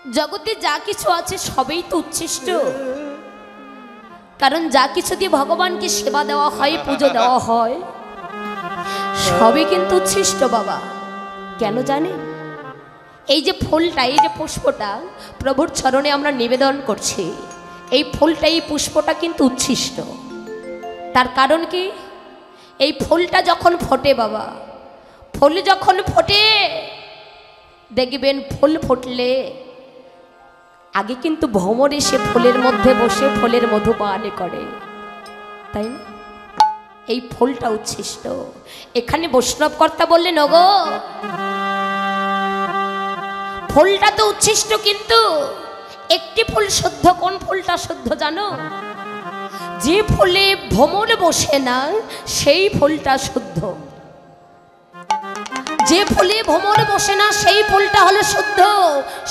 জগতে যা কিছু আছে সবই তো উচ্ছিষ্ট, কারণ যা কিছু দিয়ে ভগবানকে সেবা দেওয়া হয়, পুজো দেওয়া হয়, সবই কিন্তু উচ্ছিষ্ট বাবা। কেন জানে? এই যে ফুলটা, এই যে পুষ্পটা প্রভুর চরণে আমরা নিবেদন করছি, এই ফুলটা, এই পুষ্পটা কিন্তু উচ্ছিষ্ট। তার কারণ কি? এই ফুলটা যখন ফোটে বাবা, ফুল যখন ফোটে দেখবেন, ফুল ফুটলে আগে কিন্তু ভ্রমর এসে ফুলের মধ্যে বসে ফুলের মধু পান করে, তাই না? এই ফুলটা উচ্ছিষ্ট। এখানে বৈষ্ণব কর্তা বললেন, ওগো ফুলটা তো উচ্ছিষ্ট, কিন্তু একটি ফুল শুদ্ধ। কোন ফুলটা শুদ্ধ জানো? যে ফুলে ভ্রমর বসে না সেই ফুলটা শুদ্ধ। যে ফুলে ভ্রমর বসে না সেই ফুলটা হলো শুদ্ধ,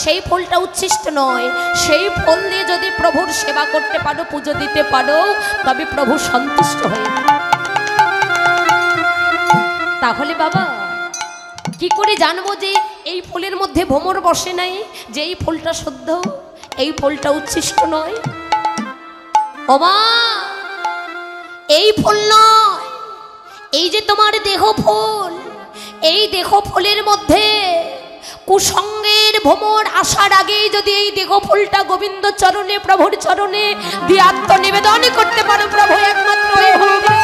সেই ফুলটা উচ্ছিষ্ট নয়। সেই ফুল দিয়ে যদি প্রভুর সেবা করতে পারো, পুজো দিতে পারো, তবে প্রভু সন্তুষ্ট হয়ে। তাহলে বাবা কি করে জানবো যে এই ফুলের মধ্যে ভ্রমর বসে নাই, যে এই ফুলটা শুদ্ধ, এই ফুলটা উচ্ছিষ্ট নয়? ও মা, এই ফুল নয়, এই যে তোমার দেহ ফুল, এই দেহ ফুলের মধ্যে কুসঙ্গের ভ্রমর আসার আগেই যদি এই দেহ ফুলটা গোবিন্দ চরণে, প্রভুর চরণে দিয়ে আত্মনিবেদন করতে পারো, প্রভু একমাত্র এই ভক্তি।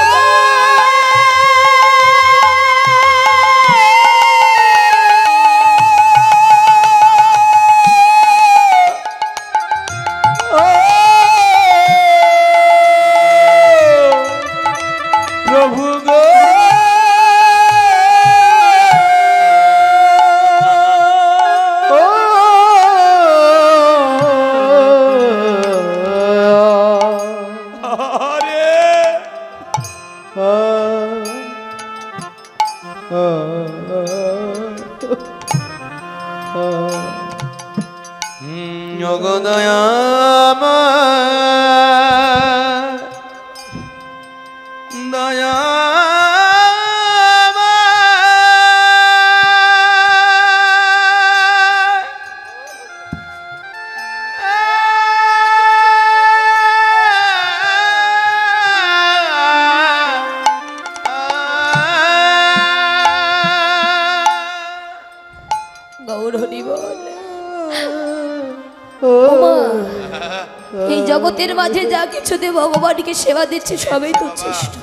এই জগতের মাঝে যা কিছু দিয়ে ভগবানকে সেবা দিচ্ছে সবই তো উচ্ছিষ্ট।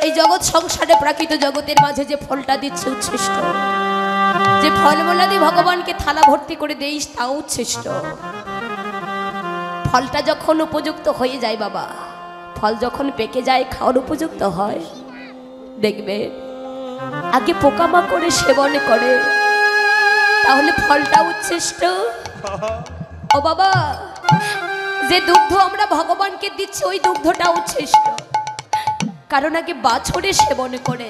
এই জগৎ সংসারে, প্রাকৃত জগতের মাঝে যে ফলটা দিচ্ছে উচ্ছিষ্ট। যে ফলমূলা দিয়ে ভগবানকে থালা ভর্তি করে দেইস তাও উচ্ছিষ্ট। ফলটা যখন উপযুক্ত হয়ে যায় বাবা, ফল যখন পেকে যায়, খাওয়ার উপযুক্ত হয়, দেখবে আগে পোকামাকড়ে সেবন করে, তাহলে ফলটা উচ্ছিষ্ট। ও বাবা, যে দুগ্ধ আমরা ভগবানকে দিচ্ছি ওই দুগ্ধটা উচ্ছিষ্ট, কারণ আগে বাছরে সেবন করে।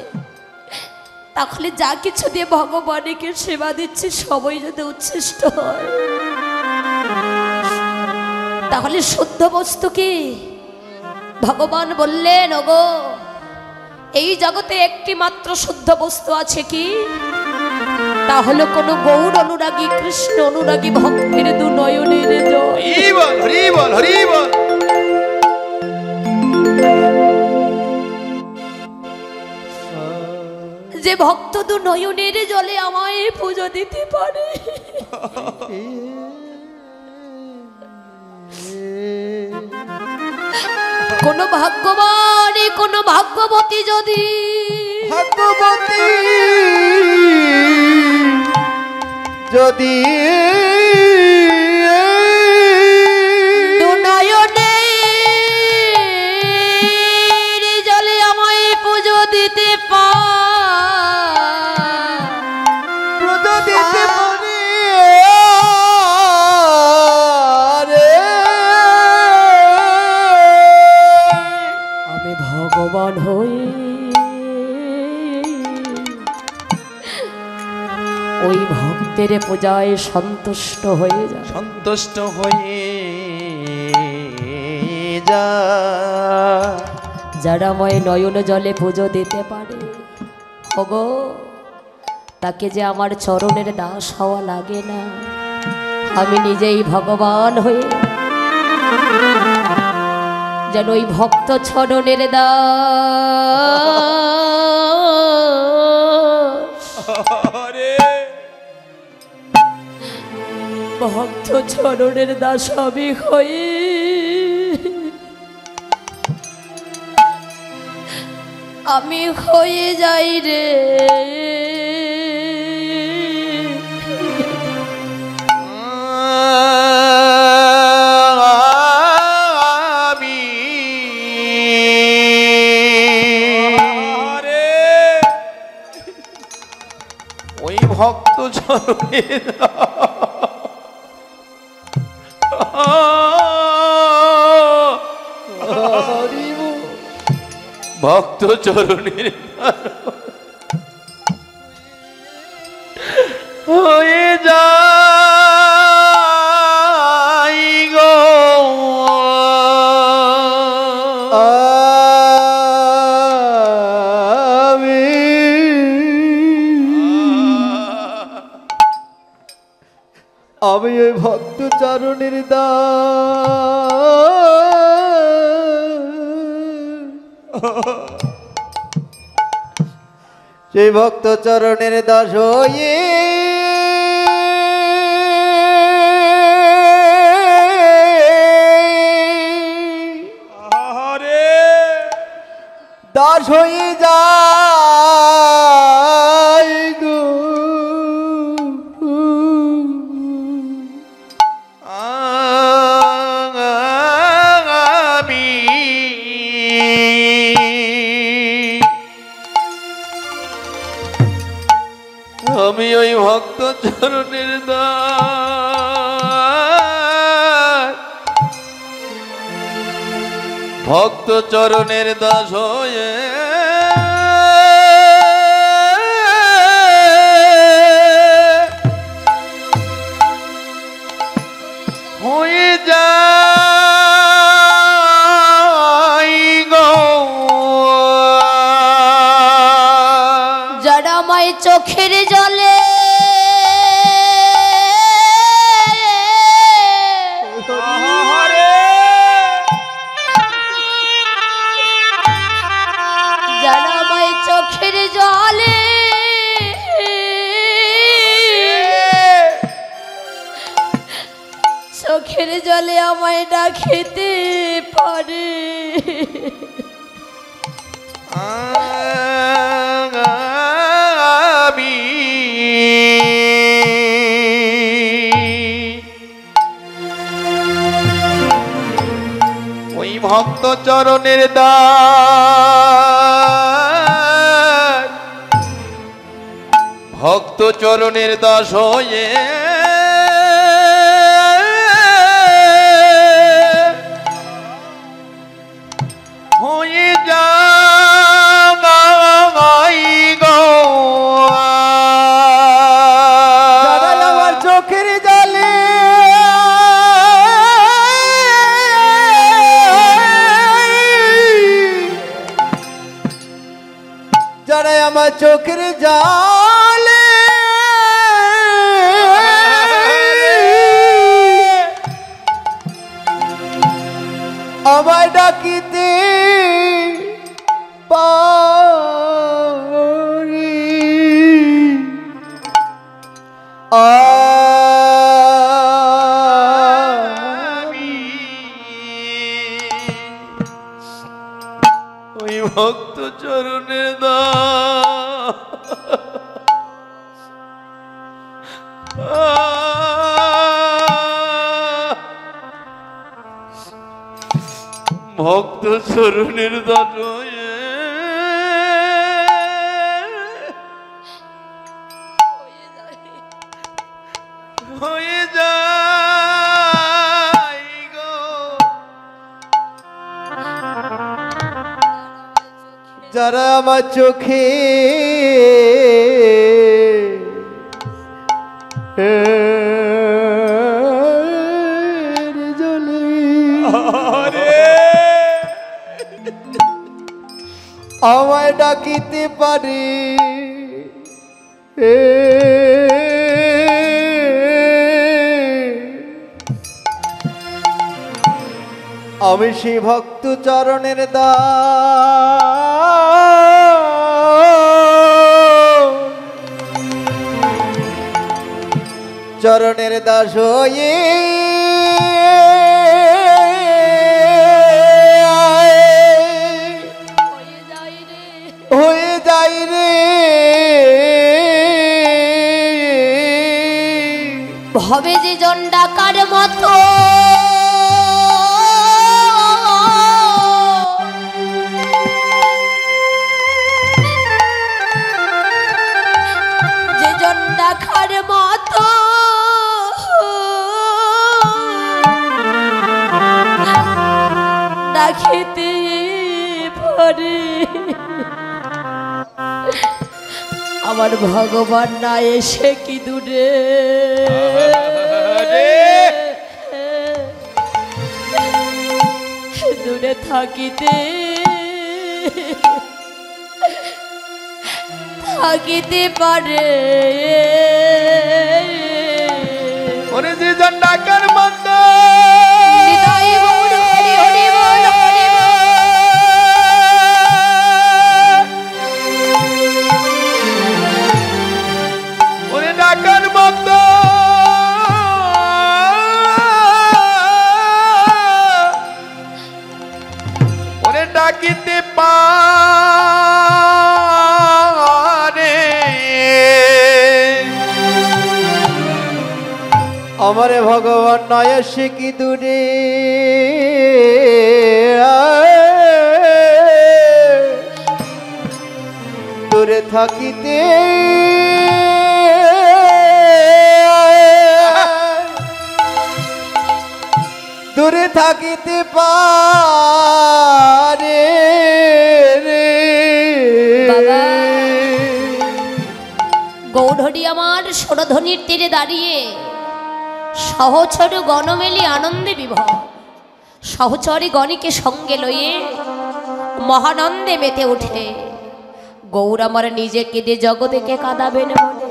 তাহলে যা কিছু দিয়ে ভগবানকে সেবা দিচ্ছে সবই যদি উচ্ছিষ্ট হয়, তাহলে শুদ্ধ বস্তু কি? ভগবান বললেন, ওগো এই জগতে একটি মাত্র শুদ্ধ বস্তু আছে, কি? তা হলো কোন গৌর অনুরাগী, কৃষ্ণ অনুরাগী ভক্তের দু নয়নের জল। যে ভক্ত দু নয়নের জলে আমায় পুজো দিতে পারে, কোন ভাগ্যবান, কোন ভাগ্যবতী যদি দুনয়নের জলে আমায় পুজো দিতে আমি ভগবান হই, ওই ভক্তের পূজায় সন্তুষ্ট হয়ে যা, সন্তুষ্ট হয়ে যা। যারা আমায় নয়ন জলে পুজো দিতে পারে, ওগো তাকে যে আমার চরণের দাস হওয়া লাগে না। আমি নিজেই ভগবান হয়ে যেন ওই ভক্ত চরণের দাস, ভক্ত চরণের দাস আমি হয়ে আমি হয়ে যাই রে। ওই ভক্ত চরণের ভক্ত চরণের হয়ে যাই গো আমি ওই ভক্ত চরণের সেই ভক্ত চরণের দাস হয়ে দাস হয়ে যায় গো। আমি ওই ভক্ত চরণের দাস, ভক্ত চরণের দাস হয়ে হয়ে যাই গো। যারা আমায় চোখের জলে যারা আমায় চোখের জলে চোখের জলে আমায় ডাকিতে পারে, আমি ওই ভক্ত চরণের দাস, ভক্ত চরণের দাস হয়ে হয়ে যাই গো। যারা আমার চোখের জলে যারা আমার চোখের জলে আমায় ডাকিতে পারি, আমি ওই ভক্ত চরণের দাস, ভক্ত চরণের দাস হয়ে যাই গো। যারা আমার চোখে জলে আমায় ডাকিতে পারে, আমি সেই ভক্ত চরণের দা চরণের দাস হয়ে হয়ে যায় রে হয়ে যাই রে ভবে যে জন ডাকার মতো যে জন ডাকার মতো ডাকিতে পারে আমার ভগবান না এসে কি দূরে দূরে থাকিতে থাকিতে পারে ওরে যে জন ডাকার মন্দ হৃদয় গৌর হরি হরি বল হরি বল। ওরে ডাকার মন্দ ওরে ডাকিতে পারে আমারে ভগবান নয় সে কি দূরে দূরে থাকিতে দূরে থাকিতে পারে রে বাবা। গৌরহরি আমার সরধ্বনির তীরে দাঁড়িয়ে সহচর গণমেলি আনন্দে বিভোর সহচরী গণিকে সঙ্গে লইয়ে মহানন্দে মেতে ওঠে। গৌর আমার নিজে কেঁদে জগতেকে কাঁদাবেন বলে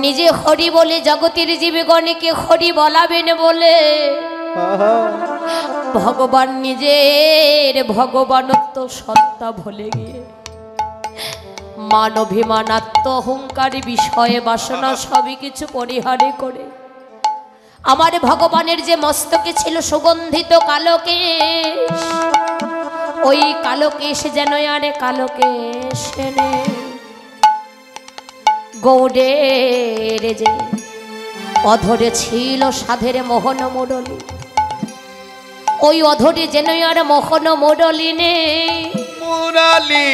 নিজে হরি বলে জগতের জীবে গণিকে হরি বলাবেন বলে ভগবান নিজের ভগবানত্ব সত্তা ভুলে গিয়ে মান অভিমান আত্ম অহংকারী বিষয়ে বাসনা সবই কিছু পরিহারে করে আমার ভগবানের যে মস্তকে ছিল সুগন্ধিত কালো কেশ ওই কালো কেশ যেন আরে কালো কেশ নে গৌড়ের যে অধরে ছিল সাধের মোহন মোডলি ওই অধরে যেন আর মোহন মোডলি নে মুরালি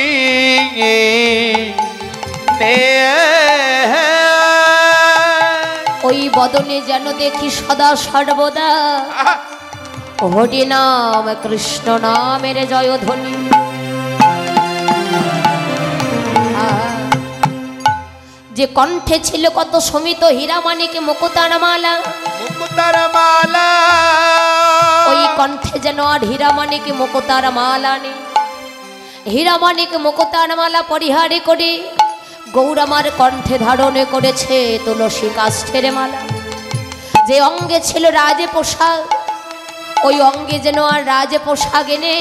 ওই বদনে যেন দেখি সদা সর্বদা হরি নাম কৃষ্ণ নামের জয়ধ্বনি যে কণ্ঠে ছিল কত সমিত হীরামানিক মুকুতার মালা মুকুতার মালা ওই কণ্ঠে যেন আর হীরামানিক মুকুতার মালা নেই হীরামানিক মুকুতার মালা পরিহারে করে গৌর আমার কণ্ঠে ধারণ করেছে তুলসী কাষ্ঠের মালা যে অঙ্গে ছিল রাজে পোশাক ওই অঙ্গে যেন আর রাজে পোশাক এনে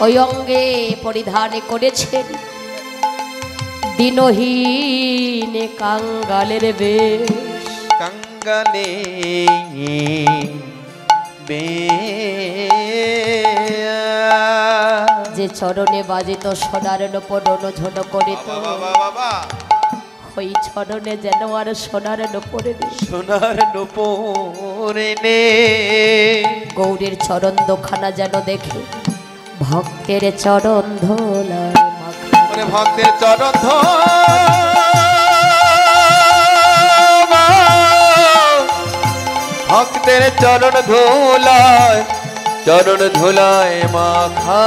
ওই অঙ্গে পরিধান করেছেন দিনহীন কাঙ্গালের বেশ কাঙ্গালে যে চরণে বাজিত সোনার নপরণ ঝন করিত বাবা ওই চরণে যেন আর সোনার নপরে সোনার নুপুরে নে গৌরীর চরণ দোখানা যেন দেখে ভক্তের চরণ ধোলায় মাখা ওরে ভক্তের চরণ ভক্তের চরণ ধুলায় মাখা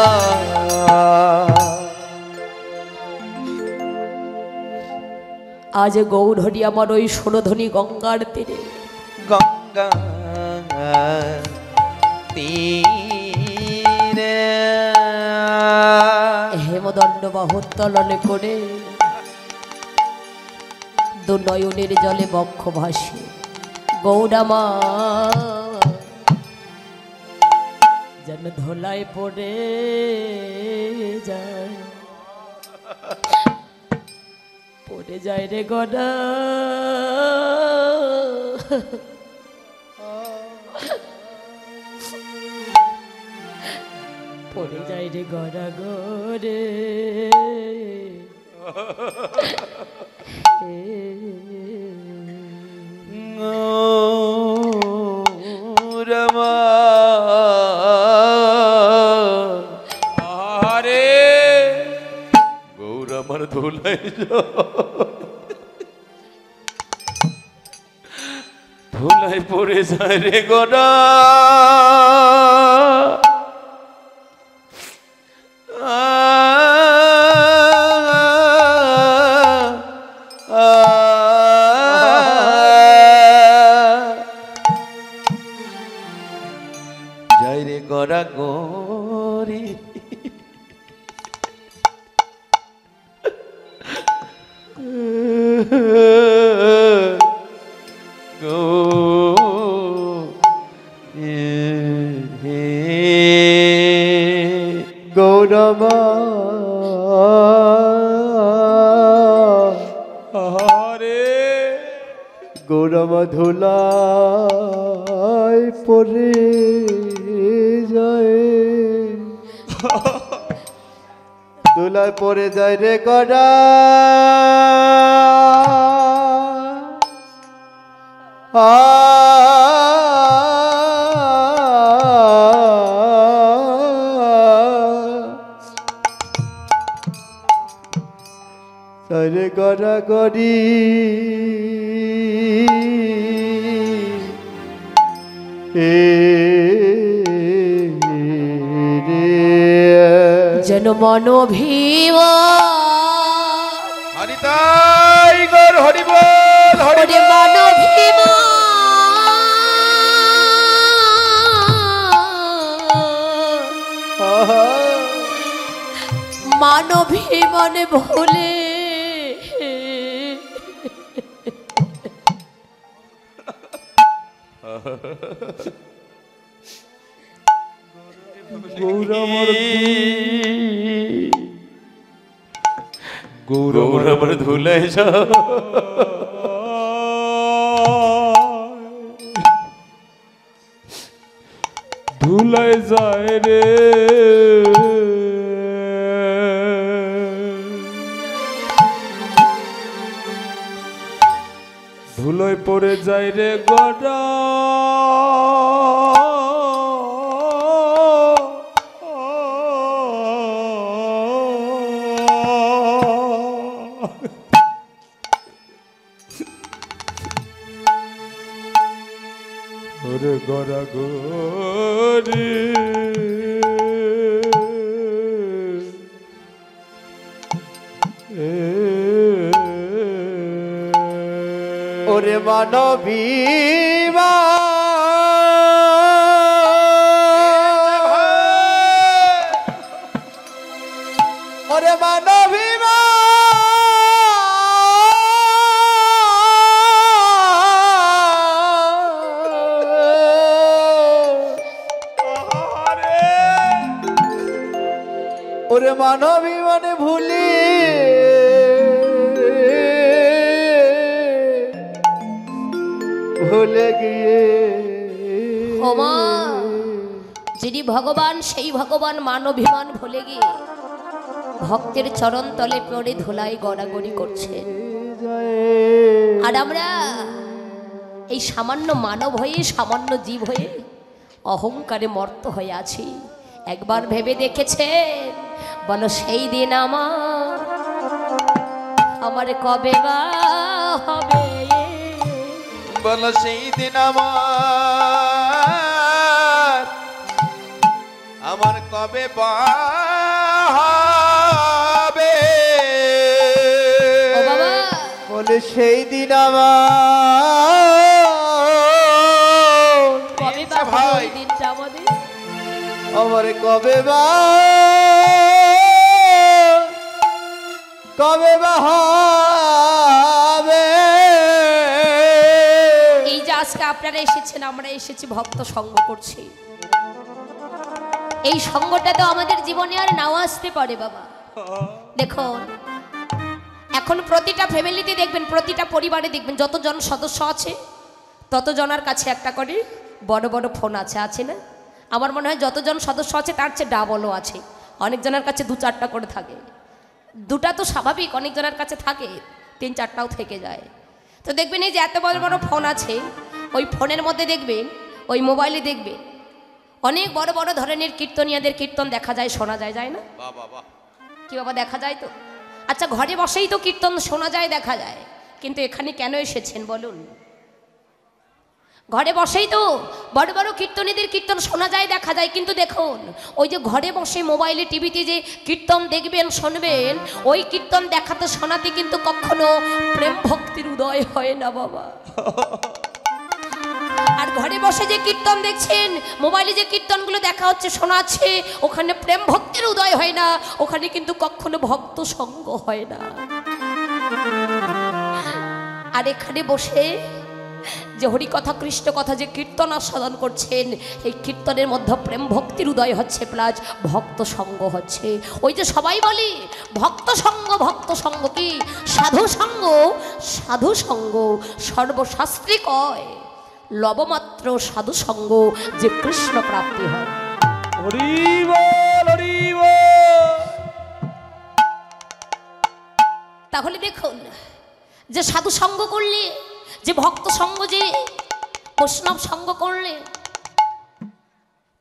আজ গৌরহরি আমার ওই সুরধ্বনি গঙ্গার তীরে গঙ্গা তীরে হেমদণ্ড বাহুত্তলনে করে দু নয়নের জলে বক্ষ ভাসে গৌরামা যেন ধোলায় পড়ে যায়, পড়ে যায় রে গড়া, পড়ে যায় রে গড়া গড়ে। রমা আরে গৌর আমার ধুলাই ধুলাই পড়ে যায় রে গোড়া, যাই রে গড়া গরি গো গৌরমা আরে গৌরমা ধুলাই পড়ে যায়, ধুলায় পড়ে যায় রে গড়া, রে গড়া গড়ি যেন মনোভীম হরিতাই গর হরি বল হরি ওরে মনোভীম মানভীমনে ভুলে গৌর আমার ধুলাই ধুলাই যায় রে ধুলোয় পড়ে যায় রে গড়া, ওরে গড়া গরি ওরে মানবীমা ওরে মানবীমা ওরে মানবীমানে ভুলি ভুলে গিয়ে ওমা যিনি ভগবান সেই ভগবান মানবিমান ভুলে গিয়ে ভক্তের চরণ তলে পড়ে ধুলাই গড়াগড়ি করছেন, আর আমরা এই সামান্য মানব হয়ে সামান্য জীব হয়ে অহংকারে মর্ত হয়ে আছি। একবার ভেবে দেখেছেন? বলো সেই দিন আমার কবে বা হবে, বলো সেই দিন আমার কবে হবে, ও বাবা বলে সেই দিন কবে বা হবে ওই দিনটা আমাদের? আমার কবে বা হবে আজকে আপনারা এসেছেন, আমরা এসেছি ভক্ত সঙ্গ করছি। এই সঙ্গটা তো আমাদের জীবনে আর নাও আসতে পারে বাবা। দেখুন এখন প্রতিটা ফ্যামিলিতে দেখবেন, প্রতিটা পরিবারে দেখবেন যতজন সদস্য আছে ততজনের কাছে একটা করে বড় বড় ফোন আছে, আছে না? আমার মনে হয় যতজন সদস্য আছে তার চেয়ে ডাবলও আছে। অনেকজনের কাছে 2-4টা করে থাকে। 2টা তো স্বাভাবিক, অনেকজনের কাছে থাকে 3-4টাও থেকে যায়। তো দেখবেন এই যে এত বড় বড় ফোন আছে, ওই ফোনের মধ্যে দেখবেন, ওই মোবাইলে দেখবেন অনেক বড় বড় ধরনের কীর্তনীয়দের কীর্তন দেখা যায়, শোনা যায়, যায় না? কি বাবা দেখা যায় তো? আচ্ছা ঘরে বসেই তো কীর্তন শোনা যায়, দেখা যায়, কিন্তু এখানে কেন এসেছেন বলুন? ঘরে বসেই তো বড় বড় কীর্তনীদের কীর্তন শোনা যায়, দেখা যায়, কিন্তু দেখুন ওই যে ঘরে বসে মোবাইলে টিভিতে যে কীর্তন দেখবেন শুনবেন, ওই কীর্তন দেখাতে শোনাতে কিন্তু কখনো প্রেম ভক্তির উদয় হয় না বাবা। আর ঘরে বসে যে কীর্তন দেখছেন, মোবাইলে যে কীর্তনগুলো দেখা হচ্ছে শোনাচ্ছে, ওখানে প্রেম ভক্তির উদয় হয় না, ওখানে কিন্তু কখনো ভক্ত সঙ্গ হয় না। আর এখানে বসে যে হরিকথা কৃষ্ণ কথা যে কীর্তন আস্বাদন করছেন, এই কীর্তনের মধ্যে প্রেম ভক্তির উদয় হচ্ছে, প্লাস ভক্ত সঙ্গ হচ্ছে। ওই যে সবাই বলি ভক্ত সঙ্গ কি সাধু সঙ্গ, সাধু সঙ্গ সর্বশাস্ত্রে কয় লবমাত্র সাধু সঙ্গ যে কৃষ্ণ প্রাপ্তি হয়। হরি বল, হরি বল। তাহলে দেখুন যে সাধু সঙ্গ করলে, যে ভক্ত সঙ্গ, যে বৈষ্ণব সঙ্গ করলে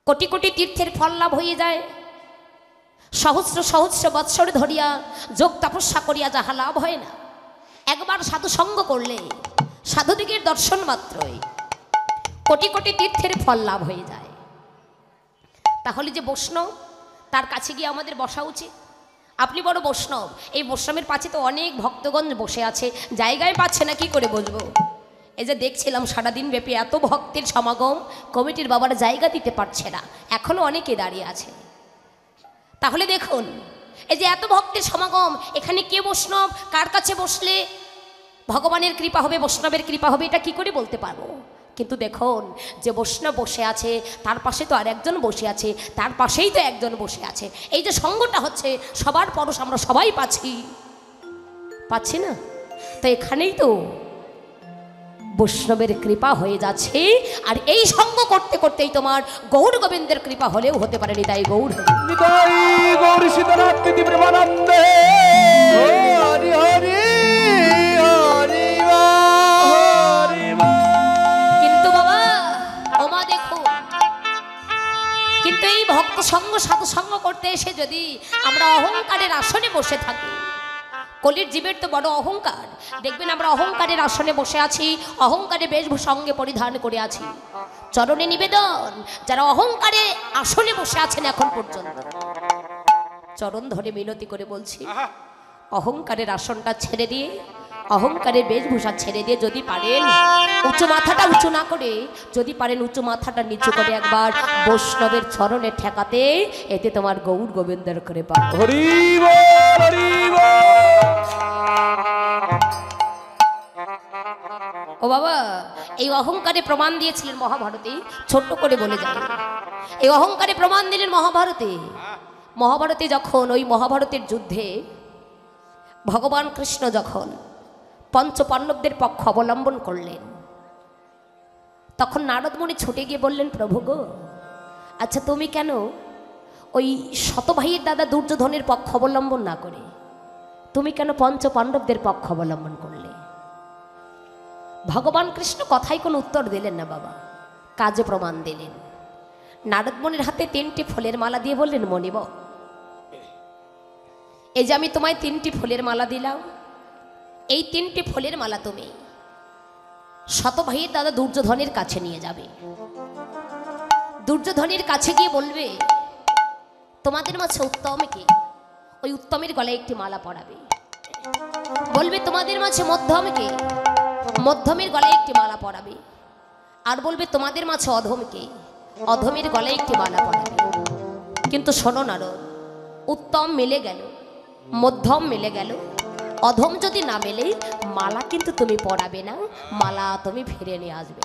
কোটি কোটি তীর্থের ফল লাভ হয়ে যায়। সহস্র সহস্র বৎসর ধরিয়া যোগ তপস্যা করিয়া যাহা লাভ হয় না, একবার সাধু সঙ্গ করলে সাধুদিগের দর্শন মাত্রই কোটি কোটি তীর্থের ফল লাভ হয়ে যায়। তাহলে যে বৈষ্ণব, তার কাছে গিয়ে আমাদের বসা উচিত। আপনি বড় বৈষ্ণব, এই বৈষ্ণবের পাশে তো অনেক ভক্তগণ বসে আছে, জায়গায় পাচ্ছে না, কি করে বসবো? এই যে দেখছিলাম সারাদিন ব্যাপী এত ভক্তের সমাগম, কমিটির বাবার জায়গা দিতে পারছে না, এখনো অনেকে দাঁড়িয়ে আছে। তাহলে দেখুন এই যে এত ভক্তের সমাগম, এখানে কে বৈষ্ণব, কার কাছে বসলে ভগবানের কৃপা হবে, বৈষ্ণবের কৃপা হবে, এটা কি করে বলতে পারবো? কিন্তু দেখুন যে বৈষ্ণব বসে আছে, তার পাশে তো আর একজন বসে আছে, তার পাশেই তো একজন বসে আছে। এই যে সঙ্গটা হচ্ছে, সবার পরশ আমরা সবাই পাচ্ছি না? তো এখানেই তো বৈষ্ণবের কৃপা হয়ে যাচ্ছে। আর এই সঙ্গ করতে করতেই তোমার গৌর গোবিন্দের কৃপা হলেও হতে পারে। তাই গৌর নিতাই গৌর সীতানাথ কৃতি প্রেমানন্দে। হরি হরি হরি হরি। কিন্তু বাবা ওমা দেখো, কিন্তু এই ভক্ত সঙ্গ সাধু সঙ্গ করতে এসে যদি আমরা অহংকারের আসনে বসে থাকি, কলির জীবের তো বড় অহংকার। দেখবেন আমরা অহংকারের আসনে বসে আছি, অহংকারে বেশভূষা অঙ্গে পরিধান করে আছি। চরণে নিবেদন, যারা অহংকারে আসনে বসে আছেন এখন পর্যন্ত, চরণ ধরে মিনতি করে বলছি, অহংকারের আসনটা ছেড়ে দিয়ে, অহংকারের বেশভূষা ছেড়ে দিয়ে যদি পারেন উঁচু মাথাটা উঁচু না করে, যদি পারেন উঁচু মাথাটা নিচু করে একবার বৈষ্ণবের চরণে ঠেকাতে, এতে তোমার গৌর গোবিন্দের কৃপা। হরি বল, হরি বল। ও বাবা, এই অহংকারে প্রমাণ দিয়েছিলেন মহাভারতে, ছোট্ট করে বলে যায়, এই অহংকারে প্রমাণ দিলেন মহাভারতে। মহাভারতে যখন ওই মহাভারতের যুদ্ধে ভগবান কৃষ্ণ যখন পঞ্চপাণ্ডবদের পক্ষ অবলম্বন করলেন, তখন নারদমুনি ছুটে গিয়ে বললেন, প্রভু গো, আচ্ছা তুমি কেন ওই শতভাইয়ের দাদা দুর্যোধনের পক্ষ অবলম্বন না করে তুমি কেন পঞ্চপাণ্ডবদের পক্ষ অবলম্বন করলে? ভগবান কৃষ্ণ কথায় কোনো উত্তর দিলেন না বাবা, কাজে প্রমাণ দিলেন। নারদমুনির হাতে 3টি ফুলের মালা দিয়ে বললেন, মণিব, এই যে আমি তোমায় 3টি ফুলের মালা দিলাম, এই 3টি ফুলের মালা তুমি শতভাইয়ের দাদা দুর্যোধনের কাছে নিয়ে যাবে। দুর্যোধনের কাছে গিয়ে বলবে, তোমাদের মাঝে উত্তম কে? ওই উত্তমের গলায় একটি মালা পরাবে। বলবে, তোমাদের মাঝে মধ্যম কে? মধ্যমের গলায় একটি মালা পরাবে। আর বলবে, তোমাদের মাঝে অধম কে? অধমের গলায় একটি মালা পরাবে। কিন্তু শোনো নারদ, উত্তম মিলে গেল, মধ্যম মিলে গেল, অধম যদি না মেলে মালা কিন্তু তুমি পরাবে না, মালা তুমি ফিরে নিয়ে আসবে।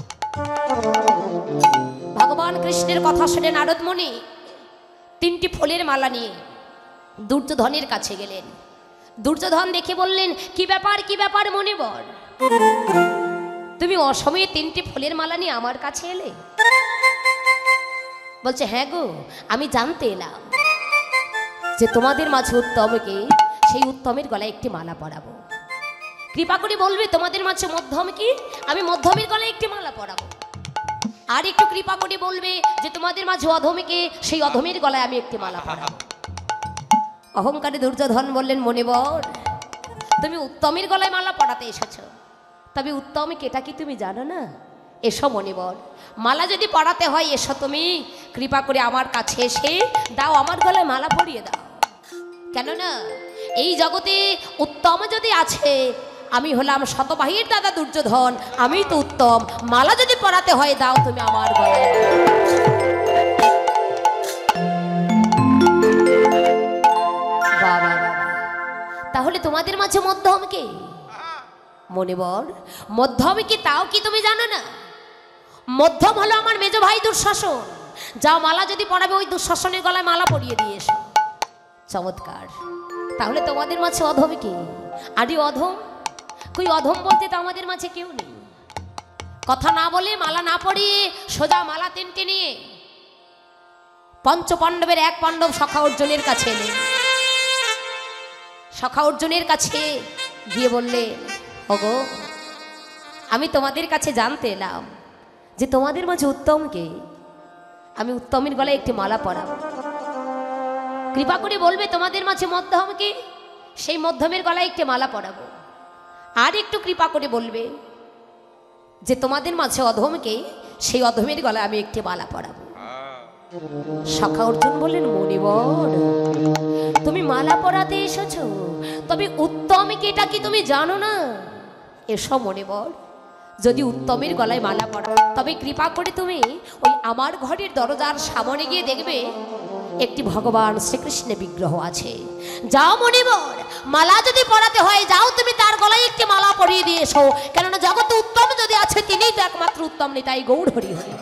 ভগবান কৃষ্ণের কথা শুনে নারদ মুনি 3টি ফুলের মালা নিয়ে দুর্যোধনের কাছে গেলেন। দুর্যোধন দেখে বললেন, কি ব্যাপার মুনিবর, তুমি অসময়ে 3টি ফুলের মালা নিয়ে আমার কাছে এলে? বলছে, হ্যাঁ গো, আমি জানতে এলাম যে তোমাদের মাঝে উত্তমকে, সেই উত্তমের গলায় একটি মালা পরাবো। কৃপা করে বলবে তোমাদের মাঝে মধ্যম কি, আমি মধ্যমের গলায় একটি মালা পরাবো। আর একটু কৃপা করে বলবে যে তোমাদের মাঝে অধমকে, সেই অধমের গলায় আমি একটি মালা পরাবো। অহংকারী দুর্যোধন বললেন, মনিবর, তুমি উত্তমের গলায় মালা পরাতে এসেছো, তবে উত্তমকে এটা কি তুমি জানো না? এসো মনিবর, মালা যদি পরাতে হয় এসো, তুমি কৃপা করে আমার কাছে এসে দাও, আমার গলায় মালা পরিয়ে দাও। কেননা এই জগতে উত্তম যদি আছে, আমি হলাম শতবাহীর দাদা দুর্যোধন, আমি তো উত্তম। মালা যদি পরাতে হয় দাও তুমি আমার গলায়। বাবা, তাহলে তোমাদের মাঝে মধ্যম কে? মনিবর, মধ্যম কি তাও কি তুমি জানো না? মধ্যম হলো আমার মেজ ভাই দুঃশাসন। যাও, মালা যদি পরাবে ওই দুঃশাসনের গলায় মালা পরিয়ে দিয়ে এসো। চমৎকার। তাহলে তোমাদের মাঝে অধম কে? আরে অধম কই? অধম বলতে তো আমাদের মাঝে কেউ নেই। কথা না বলে, মালা না পরিয়ে সোজা মালা 3টি নিয়ে পঞ্চপাণ্ডবের 1 পাণ্ডব সখা অর্জুনের কাছে এলেন। সখা অর্জুনের কাছে গিয়ে বললে, ওগো, আমি তোমাদের কাছে জানতে এলাম যে তোমাদের মাঝে উত্তমকে, আমি উত্তমের গলায় একটি মালা পরাবো। কৃপা করে বলবে তোমাদের মাঝে মধ্যমকে, সেই মধ্যমের গলায় একটি মালা পরাবো। আর একটু কৃপা করে বলবে যে তোমাদের মাঝে অধমকে, সেই অধমের গলায় আমি একটি মালা পরাবো। সখা অর্জুন বললেন, মনিবর, তুমি মালা পরাতে এসেছো, তবে উত্তমকে এটা কি তুমি জানো না? এসো মনিবর, যদি উত্তমের গলায় মালা পরাও, তবে কৃপা করে তুমি ওই আমার ঘরের দরজার সামনে গিয়ে দেখবে একটি ভগবান শ্রীকৃষ্ণের বিগ্রহ আছে। যাও মনিবর, মালা যদি পরাতে হয় যাও, তুমি তার গলায় একটি মালা পরিয়ে দিয়ে এসো। কেননা জগতে উত্তম যদি আছে, তিনিই তো একমাত্র উত্তম নিতাই গৌর হরি হরি।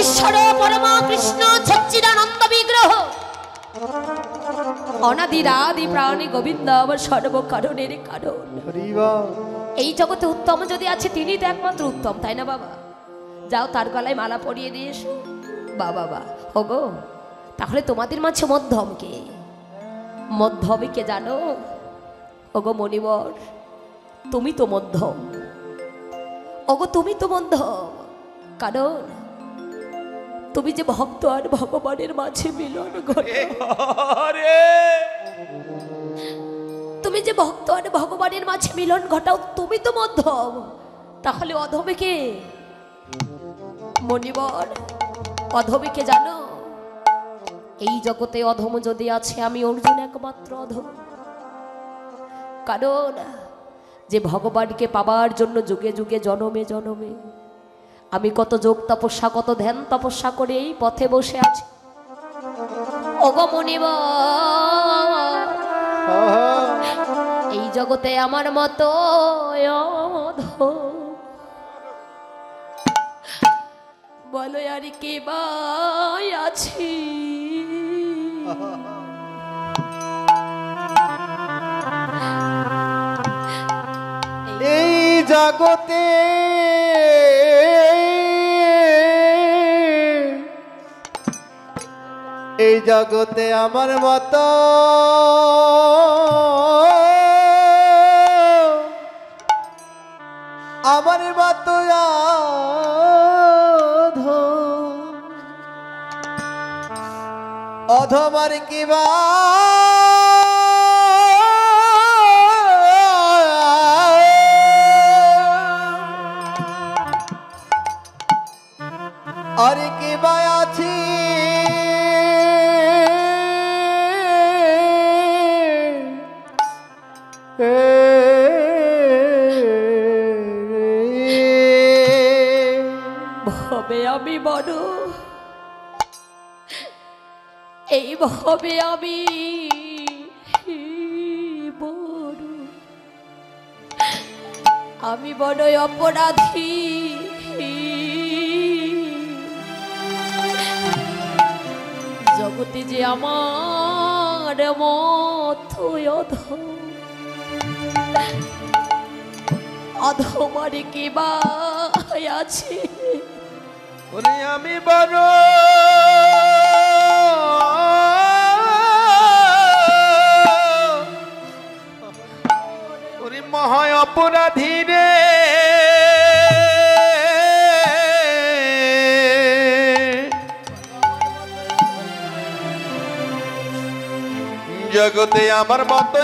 ঈশ্বর পরমা কৃষ্ণ সচ্চিদানন্দ বিগ্রহ, অনাদিরাদি প্রাণী গোবিন্দ আমার সর্বকারণের কারণ। এই জগতে উত্তম যদি আছে, তিনি তো একমাত্র উত্তম, তাই না বাবা? যাও, তার গলায় মালা পরিয়ে দিয়ে এসো। বাবা, ওগো, তাহলে তোমাদের মাঝে মধ্যম কে? মধ্যমে কে জানো? ওগো মনিবর, তুমি তো মধ্যম। ওগো, তুমি তো মধ্যম, কারণ তুমি যে ভক্ত আর ভগবানের মাঝে মিলন ঘটে। তুমি যে ভক্ত আর ভগবানের মাঝে মিলন ঘটাও, তুমি তো মধ্যম। তাহলে অধমে কে? মনিবর, অধমে কে জানো? এই জগতে অধম যদি আছে, আমি অর্জুন একমাত্র অধম। কারণ যে ভগবানকে পাবার জন্য যুগে যুগে জনমে জনমে আমি কত যোগ তপস্যা, কত ধ্যান তপস্যা করে এই পথে বসে আছি। ওগো মনিবর, এই জগতে আমার মতো বলো আর কে বাই আছি? এই জগতে আমার মতো অধমার কিবা আর কিবা আছি ভবে আমি বড়, এই ভবে আমি বড়, আমি বড়ই অপরাধী। জগতে যে আমার মতো অধমারে কে বা আছে। ওরে আমি বড় ওরে মহা অপরাধী রে, জগতে আমার মতো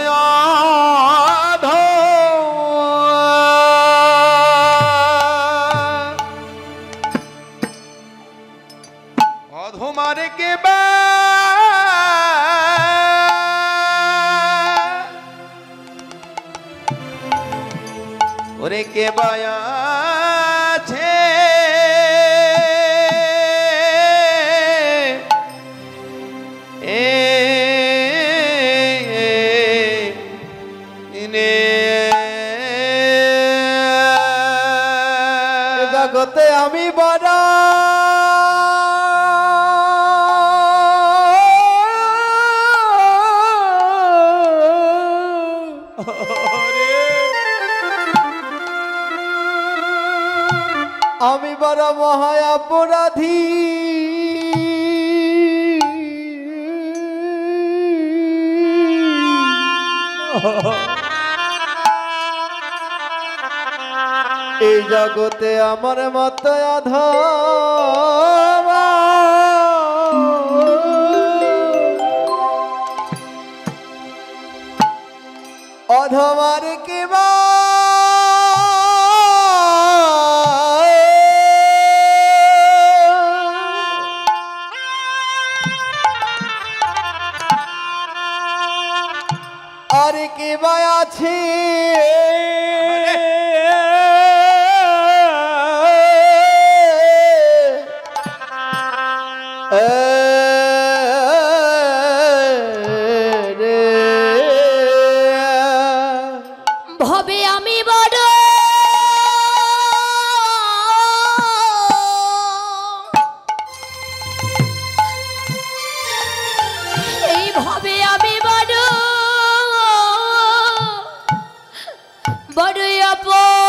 অধমারে কে বা ওরে কে বায়া আছে জগতে আমি বড় আমি বড় মহা অপরাধী। এই জগতে আমার মত অধমা অধমার কে বা আর কে বা আছে ভবে আমি বড় এই ভবে আমি বড় বড় অপরাধী।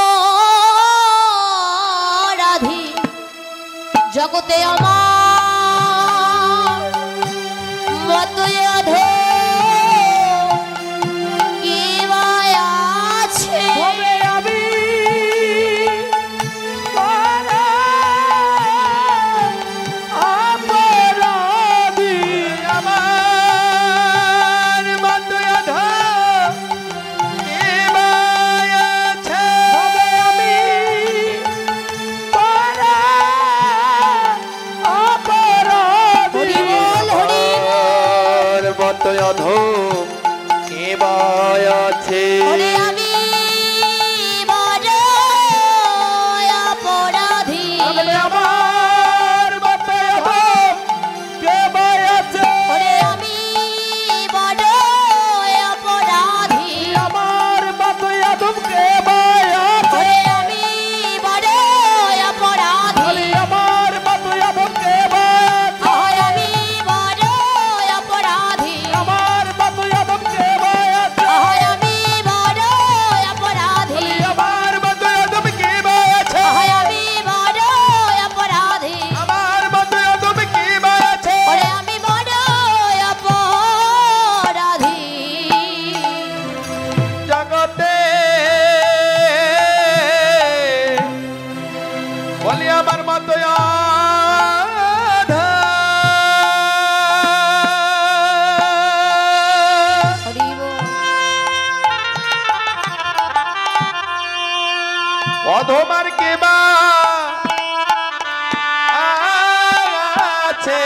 জগতে আমার মত অধম কে বা আছে। আমি বড় অপরাধী। আমার মতো অধম কে বা আছে। আমি বড় অপরাধী। আমার মতো অধম কে বা আছে। আমি বড় অপরাধী। আমার মতো অধম কে বা আছে। আমি বড় অপরাধী। আমার মতো অধম কে বা আছে। আমি বড় অপরাধী। আমার মতো অধম কে বা আছে। আমি বড় অপরাধী। আমার মতো অধম কে বা আছে। আমি বড় অপরাধী। জগতে বলি আমার মতো অধমার কে বা আছে।